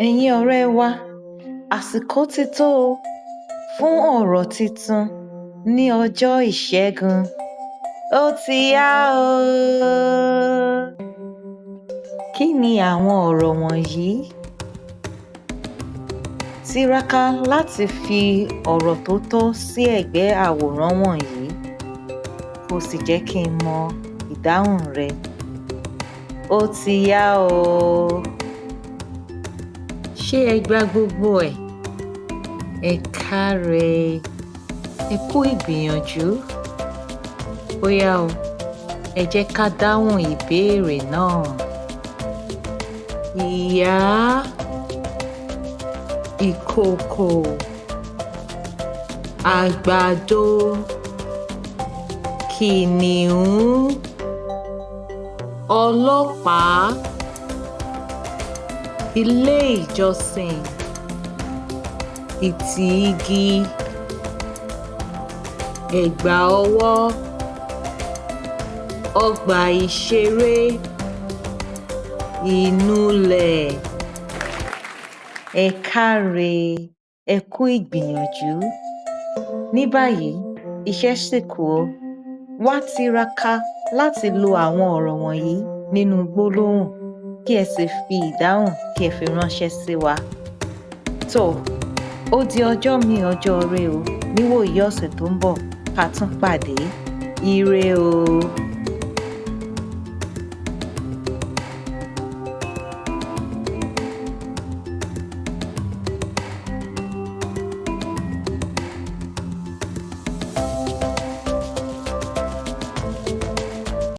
Ẹ̀yin ọ̀rẹ́ wa, àsìkò ti tó o fún ọ̀rọ̀ tuntun ní ọjọ́ ìṣẹ́gun. Ó ti yá o! Kí ni àwọn ọ̀rọ̀ wọ̀nyí? Tiraka láti fi ọ̀rọ̀ tó tọ́ sí ẹ̀gbẹ́ àwòrán wọ̀nyí, kó sì jẹ́ kí n mọ ìdáhùn rẹ. Ó ti yá o! Ṣé ẹ gba gbogbo ẹ̀? Ẹ káre! Ẹ kú ìgbìyànjú. Ó yá o, ẹ jẹ́ ká dáhùn ìbéèrè náà. Ìyá, ìkòkò, àgbàdo, kìnìún, ọlọ́pàá, ilé ìjọsìn, ìtì igi, ẹ̀gbà ọwọ́, ọgbà ìṣeré, ìnulẹ̀. Ẹ káre! Ẹ kú ìgbìyànjú. Ní báyìí, iṣẹ́ ṣì kù o. Wá tiraka láti lo àwọn ọ̀rọ̀ wọ̀nyí nínú gbólóhùn, kí ẹ sì fi ìdáhùn kí ẹ fi ránṣẹ́ sí wa. Tó, ó di ọjọ́ mi ọjọ́ ire o. Níwòyí ọ̀sẹ̀ tó ń bọ̀, ká tún pàdé. Ire o!